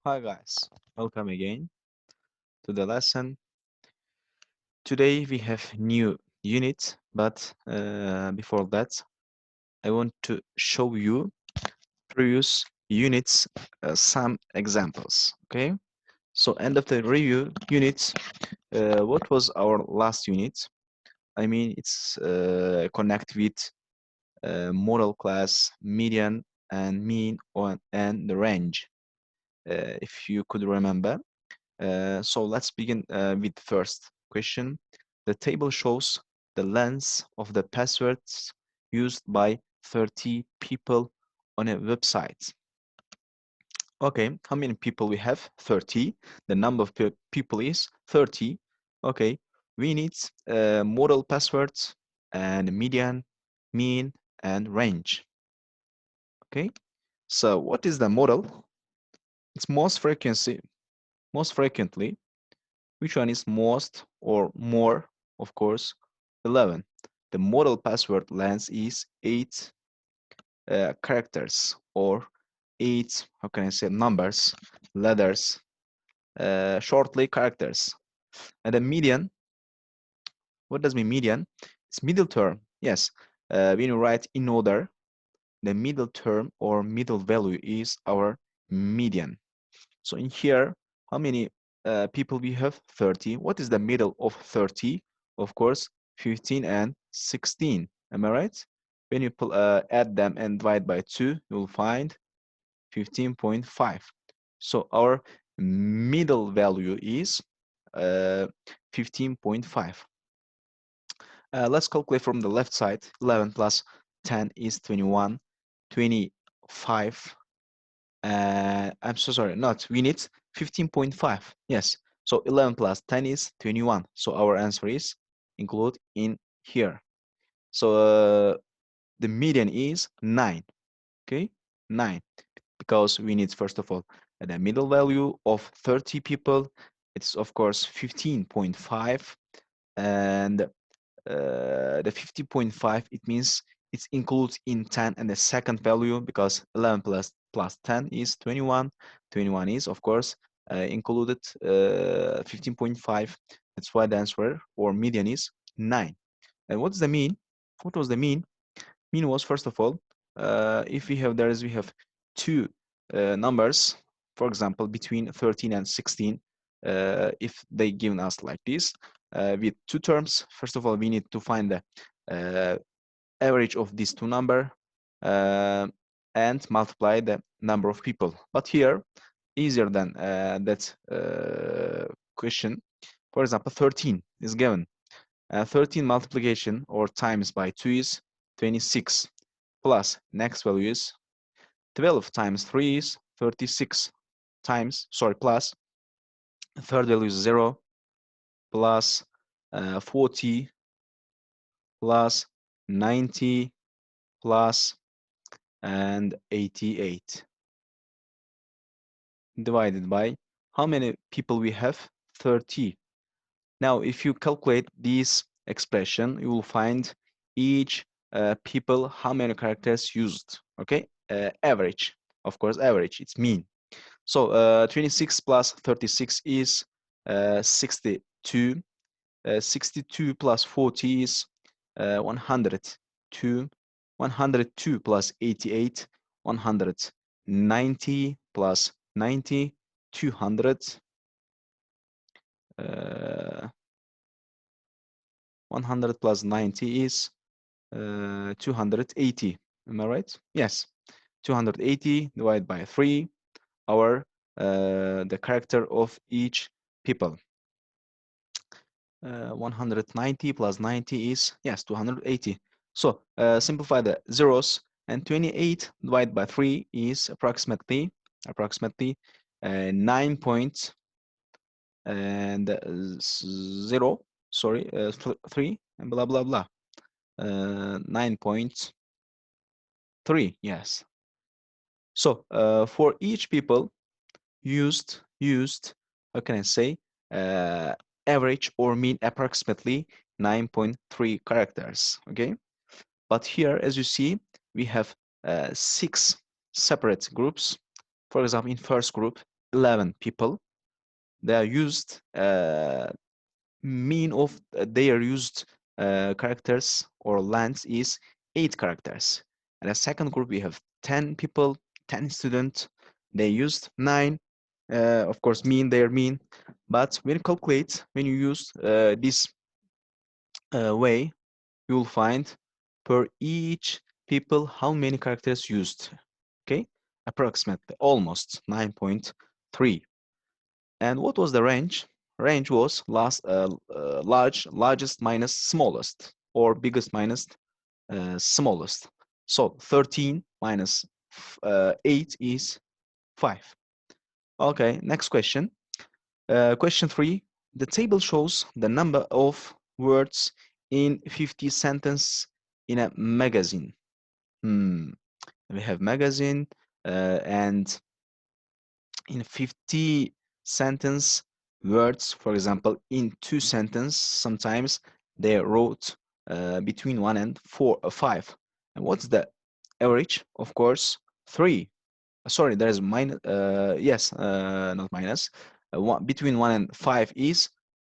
Hi guys, welcome again to the lesson. Today we have new unit, but before that I want to show you previous units some examples. Okay, so end of the review unit. What was our last unit? I mean, it's connect with model class, median, and mean, and the range. If you could remember. So let's begin with the first question. The table shows the length of the passwords used by 30 people on a website. Okay, how many people we have? 30. The number of people is 30. Okay, we need model passwords and median, mean, and range. Okay, so what is the model? It's most frequently. Which one is most or more? Of course, 11. The model password length is 8 characters or 8, how can I say, numbers, letters, shortly characters. And the median, what does mean median? It's middle term. Yes, when you write in order, the middle term or middle value is our median. So in here, how many people we have? 30. What is the middle of 30? Of course, 15 and 16. Am I right? When you add them and divide by 2, you will find 15.5. So our middle value is 15.5. Let's calculate from the left side. 11 plus 10 is 21. 25 I'm so sorry, not, we need 15.5. Yes, so 11 plus 10 is 21. So our answer is include in here. So the median is 9. Okay, 9, because we need, first of all, the middle value of 30 people. It's of course 15.5, and the 50.5, it means it's includes in 10 and the second value, because 11 plus 10 is 21. 21 is of course included 15.5. That's why the answer or median is 9. And what's the mean? What was the mean? Mean was, first of all, if we have two numbers, for example between 13 and 16. If they given us like this, with two terms, first of all we need to find the uh, average of these two number, uh, and multiply the number of people. But here, easier than that question. For example, 13 is given. 13 multiplication or times by 2 is 26, plus next value is 12 times 3 is 36, times, sorry, plus third value is 0, plus 40, plus 90, plus and 88, divided by how many people we have? 30. Now if you calculate this expression, you will find each people how many characters used. Okay, average, of course, average, it's mean. So 26 plus 36 is 62. 62 plus 40 is 102. 102 plus 88, 190 plus 90, 200. 100 plus 90 is 280. Am I right? Yes. 280 divided by 3, our the character of each people. 190 plus 90 is, yes, 280. So simplify the zeros, and 28 divided by 3 is approximately 9 point and 0, sorry, 3 and blah blah blah, 9.3. Yes. So for each people used, how can I say, uh, average or mean approximately 9.3 characters. Okay, but here, as you see, we have 6 separate groups. For example, in first group 11 people. They are used mean of their used characters or length is 8 characters. And a second group, we have 10 people, 10 students. They used 9, of course, mean their mean. But when you calculate, when you use this way, you will find per each people how many characters used. Okay, approximately almost 9.3. And what was the range? Range was largest minus smallest, or biggest minus smallest. So 13 minus 8 is 5. Okay, next question. Question 3. The table shows the number of words in 50 sentences in a magazine. We have magazine and in 50 sentence words, for example, in 2 sentences, sometimes they wrote between 1 and 5. And what's the average? Of course, 3. Sorry, there is minus, yes, not minus. Between 1 and 5 is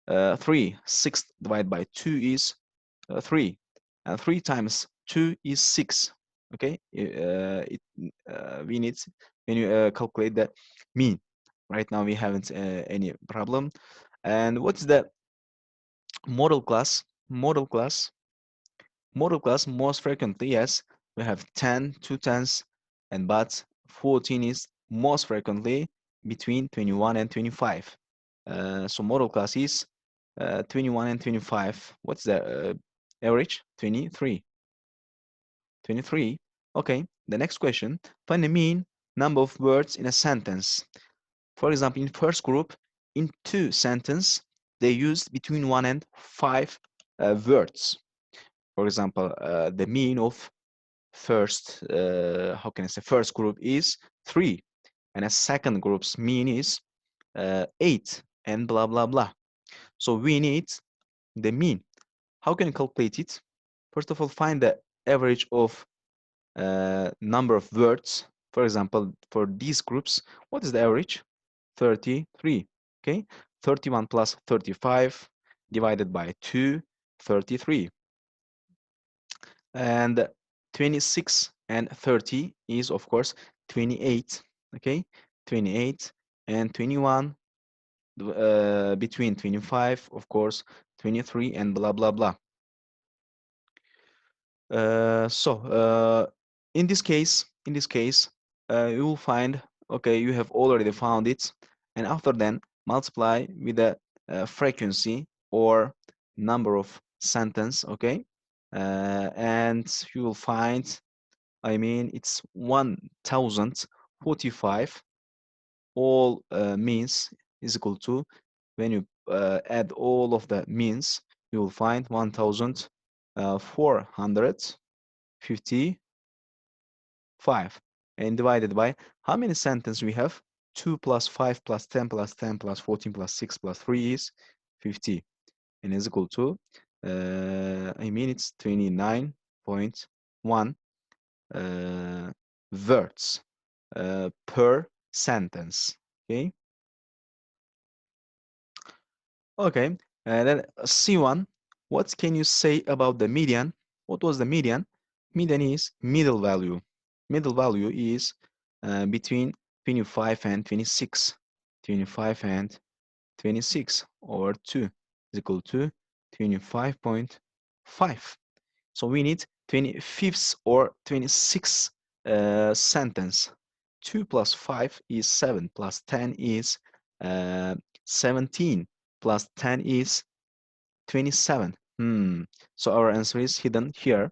3. 6 divided by 2 is 3. And 3 times 2 is 6. Okay, we need, when you calculate the mean. Right now we haven't any problem. And what's the model class? Model class most frequently, yes, we have 10, 2 tens, and but 14 is most frequently between 21 and 25. So model class is 21 and 25. What's the average? 23. 23. Okay, the next question. Find the mean number of words in a sentence. For example, in first group, in 2 sentences, they used between 1 and 5 words. For example, the mean of first, how can I say, first group is 3, and a second group's mean is 8, and blah, blah, blah. So we need the mean. How can you calculate it? First of all, find the average of number of words. For example, for these groups, what is the average? 33. Okay, 31 plus 35 divided by 2, 33. And 26 and 30 is, of course, 28. Okay, 28 and 21, between 25, of course, 23, and blah, blah, blah. So in this case, you will find, okay, you have already found it, and after then multiply with the frequency or number of sentence, okay, and you will find, I mean, it's 1045. All means is equal to, when you add all of the means, you will find 1455, and divided by how many sentences we have? 2 plus 5 plus 10 plus 10 plus 14 plus 6 plus 3 is 50, and is equal to, I mean, it's 29.1 words per sentence. Okay. Okay. And then C1. What can you say about the median? What was the median? Median is middle value. Middle value is between 25 and 26. 25 and 26 over 2 is equal to 25.5. So we need 25th or 26th sentence. 2 plus 5 is 7, plus 10 is 17, plus 10 is 27. So our answer is hidden here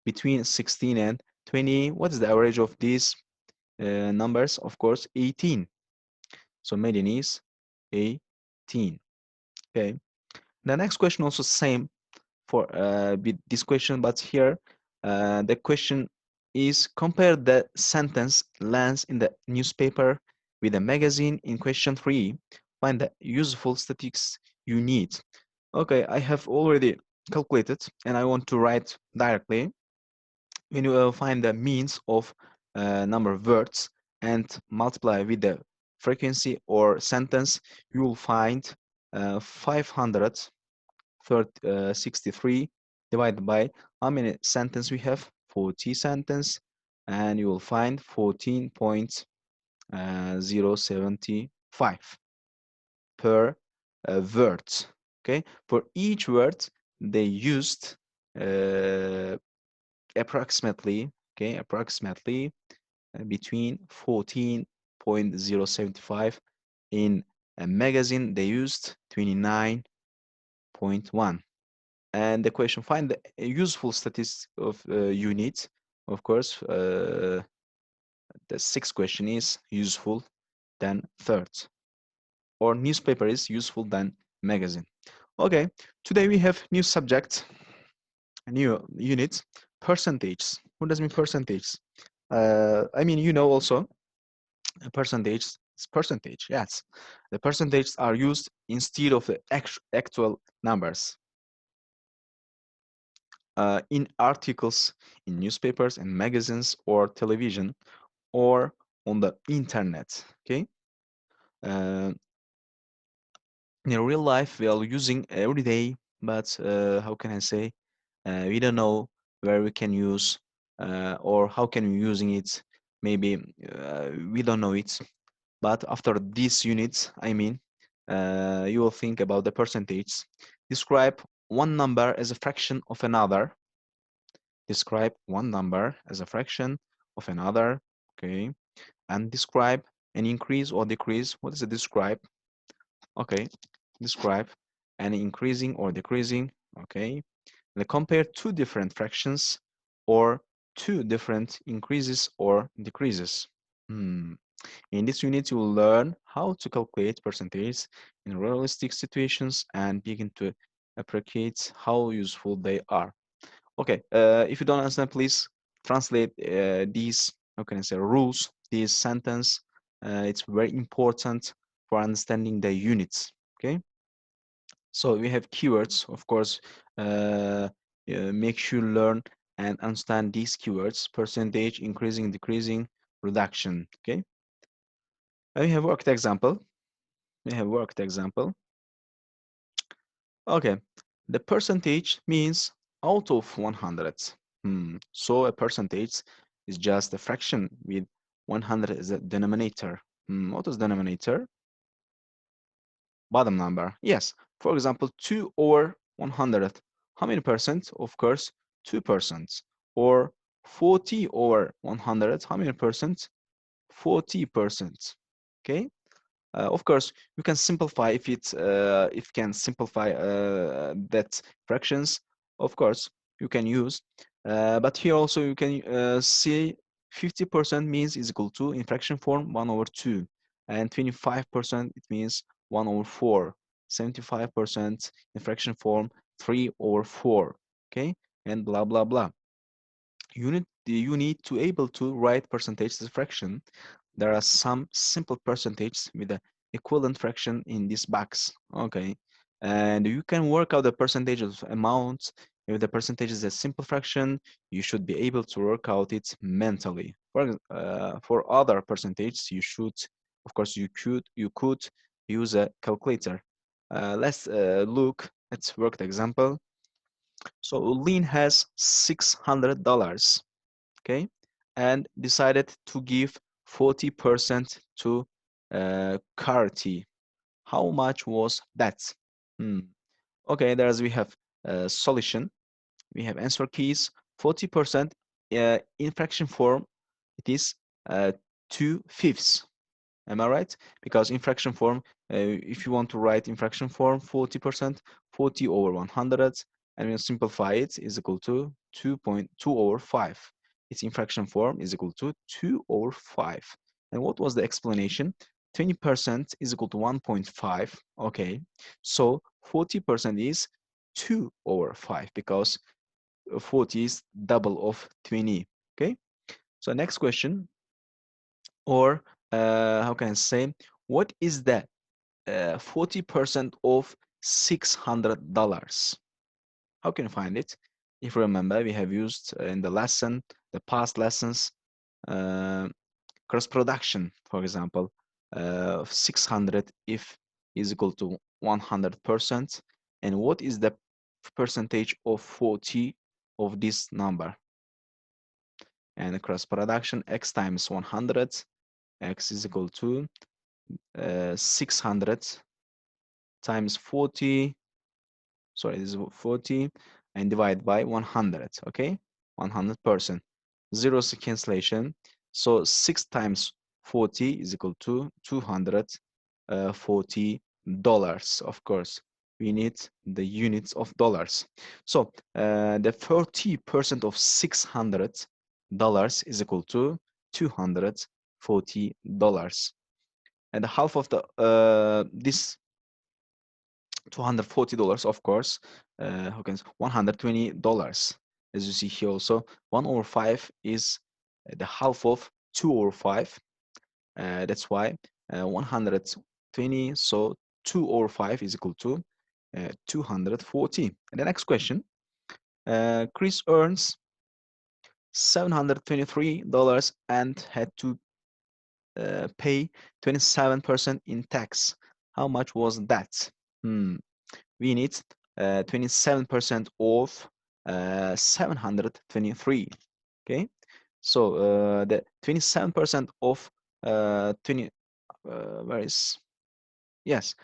between 16 and 20. What is the average of these numbers? Of course, 18. So median is 18. Okay. The next question also same for with this question, but here the question is, compare the sentence length in the newspaper with the magazine in question 3. Find the useful statistics you need. Okay, I have already calculated and I want to write directly. When you find the means of number of words and multiply with the frequency or sentence, you will find 563 divided by how many sentence we have? 40 sentence, and you will find 14.075 per word. Okay, for each word they used uh, approximately, okay, approximately between 14.075. In a magazine they used 29.1. And the question, find the useful statistics of units. Of course, the sixth question is useful than third, or newspaper is useful than magazine. Okay, today we have new subject, a new unit, percentage. What does mean percentage? I mean, you know, also a percentage is percentage. Yes, the percentages are used instead of the actual numbers in articles, in newspapers and magazines or television or on the internet. Okay, uh, in real life we are using every day, but how can I say, we don't know where we can use or how can we using it. Maybe we don't know it, but after this unit, I mean, you will think about the percentage. Describe one number as a fraction of another. Describe one number as a fraction of another. Okay, and describe an increase or decrease. What is a describe? Okay, describe an increasing or decreasing. Okay, and compare two different fractions or two different increases or decreases. In this unit, you will learn how to calculate percentages in realistic situations and begin to appreciate how useful they are. Okay, if you don't understand, please translate these, how can I say, rules, this sentence. It's very important for understanding the units. Okay, so we have keywords, of course. Make sure you learn and understand these keywords: percentage, increasing, decreasing, reduction. Okay, we have worked example. We have worked example. Okay, the percentage means out of 100. So a percentage is just a fraction with 100 as a denominator. What is denominator? Bottom number. Yes, for example, 2 over 100. How many percent? Of course, 2%. Or 40 over 100. How many percent? 40%. Okay. Of course, you can simplify if can simplify that fractions. Of course, you can use, but here also you can see 50% means is equal to in fraction form 1 over 2, and 25% it means 1 over 4, 75% in fraction form 3 over 4. Okay, and blah blah blah. You need to able to write percentage as a fraction. There are some simple percentages with the equivalent fraction in this box. Okay, and you can work out the percentage of amounts. If the percentage is a simple fraction, you should be able to work out it mentally. For other percentages, you should, of course, you could use a calculator. Let's look at worked example. So Lynn has $600, okay, and decided to give 40% to Carty. How much was that? Hmm. Okay, there's we have solution. We have answer keys. 40% in fraction form, it is 2/5. Am I right? Because in fraction form, if you want to write in fraction form 40%, 40 over 100, and we simplify it is equal to 2.2 over 5. Its in fraction form is equal to 2 over 5. And what was the explanation? 20% is equal to 1.5. Okay, so 40% is 2 over 5 because 40 is double of 20. Okay, so next question, or how can I say, what is the 40% of $600? How can you find it? If you remember, we have used in the lesson, the past lessons, uh, cross production, for example. 600 if is equal to 100%, and what is the percentage of 40 of this number? And cross production, x times 100, x is equal to 600 times 40, sorry, this is 40, and divide by 100, okay? 100%. Zeros cancellation. So 6 times 40 is equal to $240. Of course, we need the units of dollars. So the 40% of $600 is equal to $240. And half of the this $240, of course, how can $120, as you see here also. 1/5 is the half of 2/5. That's why 120, so 2/5 is equal to 240. And the next question, Chris earns $723 and had to pay 27% in tax. How much was that? We need 27% of 723. Okay, so the 27% of 20, where is, yes,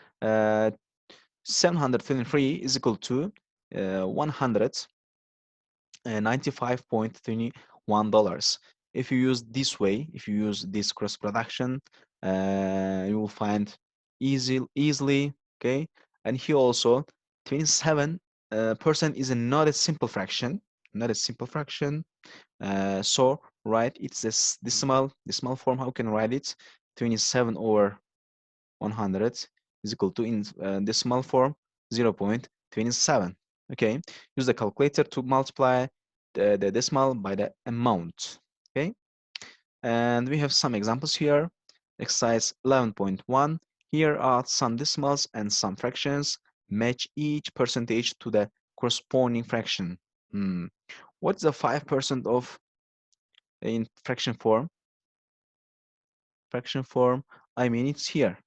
723 is equal to 195.21 dollars. If you use this way, if you use this cross production, you will find easily. Okay, and here also 27% is not a simple fraction, not a simple fraction. So write it's this decimal form. How can I write it? 27 over 100 is equal to, in decimal form, 0.27. Okay, use the calculator to multiply the decimal by the amount. Okay, and we have some examples here. Exercise 11.1. Here are some decimals and some fractions. Match each percentage to the corresponding fraction. What's the 5% of in fraction form? Fraction form, I mean, it's here.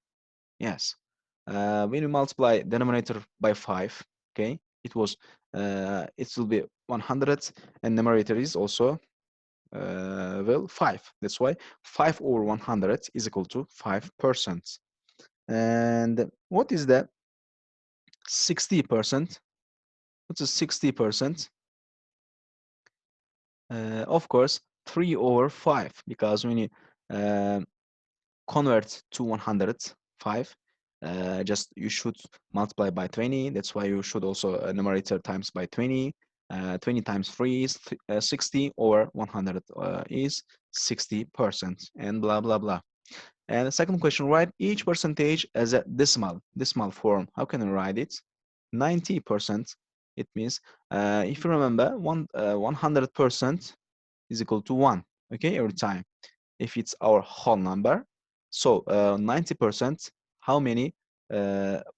Yes. When you multiply denominator by 5, okay, it will be 100, and numerator is also well, 5. That's why 5 over 100 is equal to 5%. And what is the 60%? What's the 60%? Of course, 3 over 5, because when you convert to 105, just you should multiply by 20. That's why you should also numerator times by 20. 20 times 3 is 60, or 100 is 60%, and blah blah blah. And the second question, write each percentage as a decimal form. How can I write it? 90%. It means, if you remember, 100% is equal to 1, okay, every time, if it's our whole number. So 90%, how many,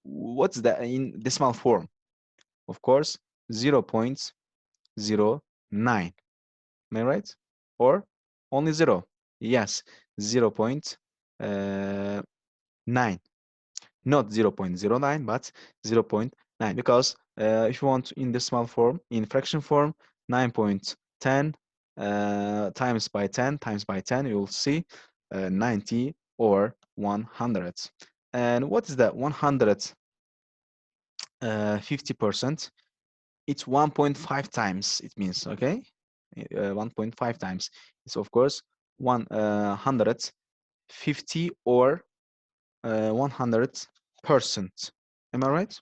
what's that in decimal form? Of course, 0.09. Am I right? Or only 0? Yes, 0.9. Not 0.09, but 0.9, because if you want in decimal form, in fraction form, 9.10 times by 10 times by 10, you will see 90 or 100. And what is that 150%? It's 1.5 times, it means, okay? 1.5 times. It's of course 150 or 100%. Am I right?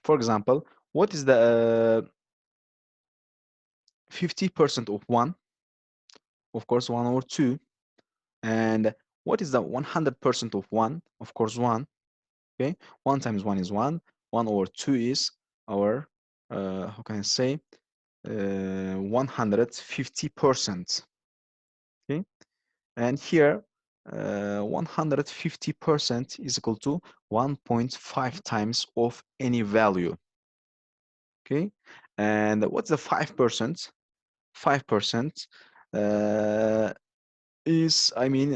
For example, what is the 50% of 1? Of course, 1 over 2. And what is the 100% of 1? Of course, 1. Okay, 1 times 1 is 1. 1 over 2 is our, how can I say, 150%. Okay, and here 150% is equal to 1.5 times of any value. Okay, and what's the 5%? 5%, is, I mean,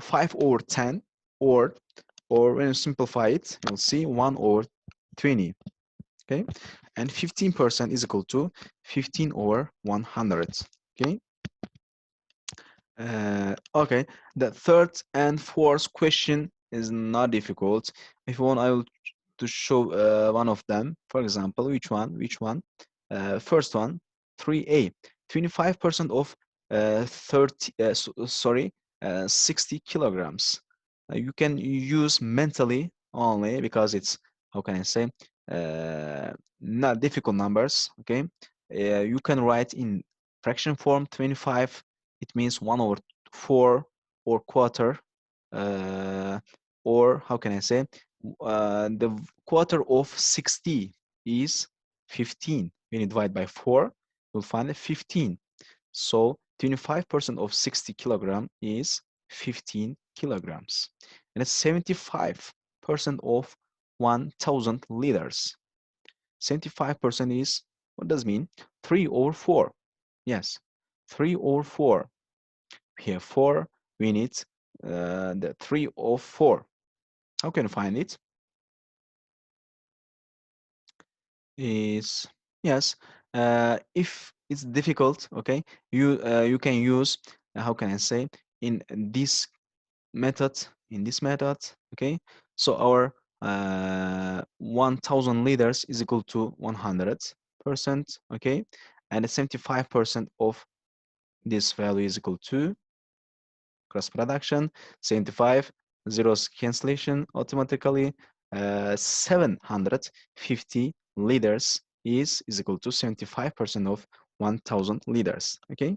5 over 10, or when you simplify it, you'll see 1 over 20. Okay, and 15% is equal to 15 over 100. Okay. Okay, the third and fourth question is not difficult. If you want, I will to show one of them. For example, which one? Which one? First one, 3A. 25% of 30. Sorry, 60 kilograms. You can use mentally only because it's, how can I say, not difficult numbers. Okay, you can write in fraction form 25. It means 1 over 4 or quarter, uh, or how can I say, the quarter of 60 is 15. When you divide by 4, you'll find 15. So 25% of 60 kilogram is 15 kilograms. And it's 75% of 1,000 liters. 75% is, what does it mean? 3 over 4. Yes, 3 over 4. We have 4, we need the 3 over 4. How can you find it? Is, yes, if it's difficult, okay, you can use, how can I say, in this method, okay. So our 1,000 liters is equal to 100%, okay, and 75% of this value is equal to cross production 75, zeros cancellation automatically. 750 liters is equal to 75% of 1,000 liters. Okay,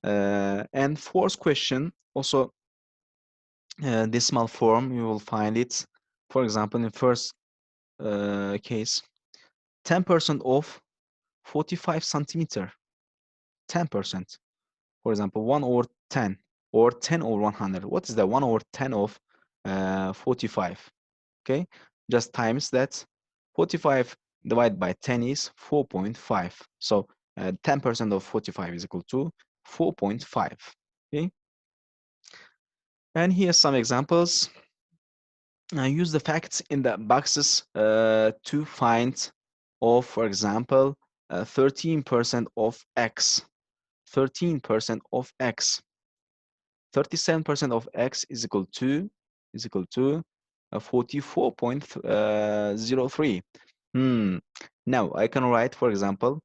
and fourth question also, decimal form, you will find it. For example, in first case, 10% of 45 centimeter. 10%. For example, 1 over 10 or 10 over 100. What is the 1 over 10 of 45? Okay, just times that. 45 divided by 10 is 4.5. So 10% of 45 is equal to 4.5. Okay, and here's some examples. Use the facts in the boxes to find of, for example, 13% of x. 13% of x. 37% of x is equal to 44.03. Now I can write, for example,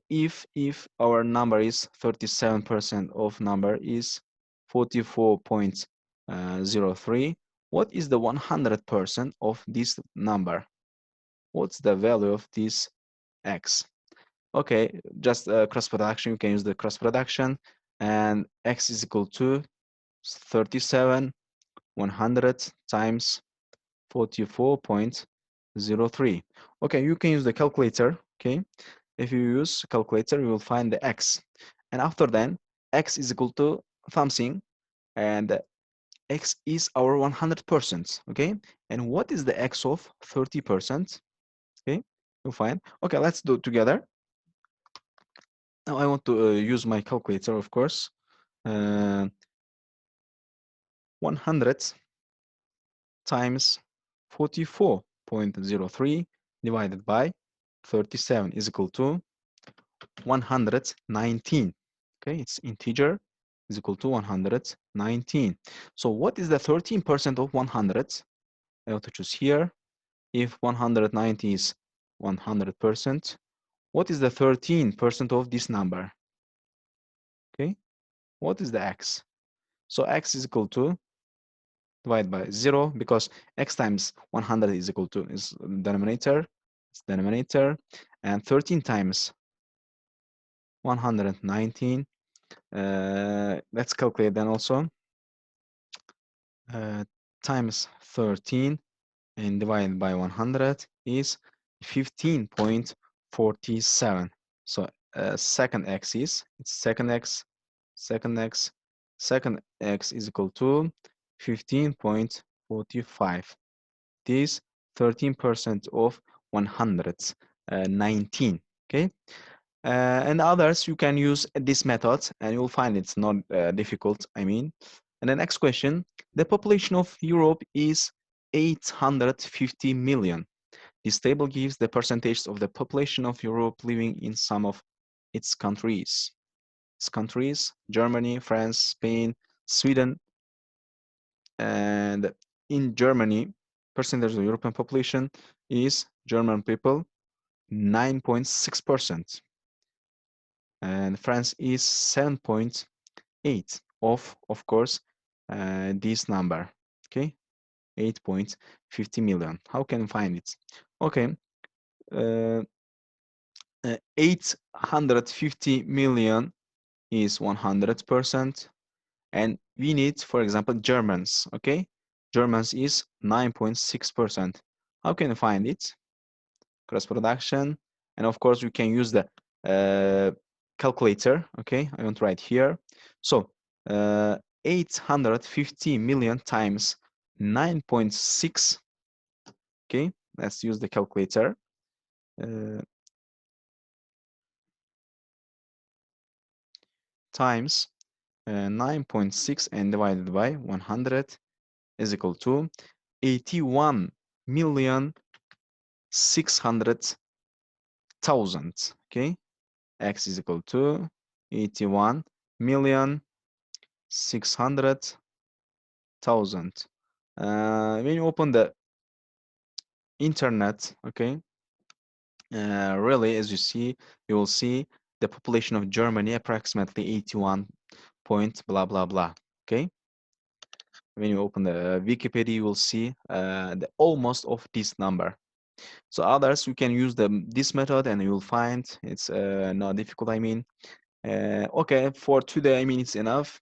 if our number is 37% of number is 44.03, what is the 100% of this number? What's the value of this x? Okay, just cross production. You can use the cross production, and x is equal to 37, 100 times 44.03. Okay, you can use the calculator. Okay, if you use calculator, you will find the x, and after then x is equal to something, and x is our 100%. Okay, and what is the x of 30%? Okay, you'll find. Okay, let's do it together. Now I want to use my calculator, of course. 100 times 44.03 divided by 37 is equal to 119. Okay, it's integer, is equal to 119. So what is the 13% of 100? I have to choose here. If 190 is 100%, what is the 13% of this number? Okay, what is the x? So x is equal to, divide by 0, because x times 100 is equal to, is denominator, it's denominator, and 13 times 119. Let's calculate then also. Times 13 and divided by 100 is 15.47. So second x is, it's second x is equal to 15.45. This 13% of 119. Okay, And others, you can use this method and you'll find it's not difficult, I mean. And the next question, the population of Europe is 850 million. This table gives the percentage of the population of Europe living in some of its countries. Its countries, Germany, France, Spain, Sweden, and in Germany, percentage of European population is German people, 9.6%. And France is 7.8 of course, this number, okay? 8.50 million. How can we find it? Okay, uh, 850 million is 100%, and we need, for example, Germans, okay? Germans is 9.6%. How can you find it? Cross production, and of course, you can use the uh, calculator, okay? I want to write here. So, 850 million times 9.6, okay? Let's use the calculator. Times 9.6 and divided by 100 is equal to 81 million 600,000. Okay, x is equal to 81 million 600,000. When you open the internet, okay, really, as you see, you will see the population of Germany approximately 81 point blah blah blah. Okay, when you open the Wikipedia, you will see the almost of this number. So others, you can use this method and you will find it's not difficult, I mean. Okay, for today, I mean, it's enough.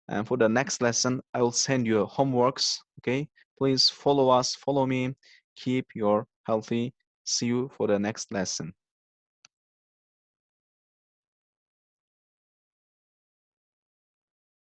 And for the next lesson, I will send you homeworks, okay? Please follow us, follow me, keep your healthy. See you for the next lesson.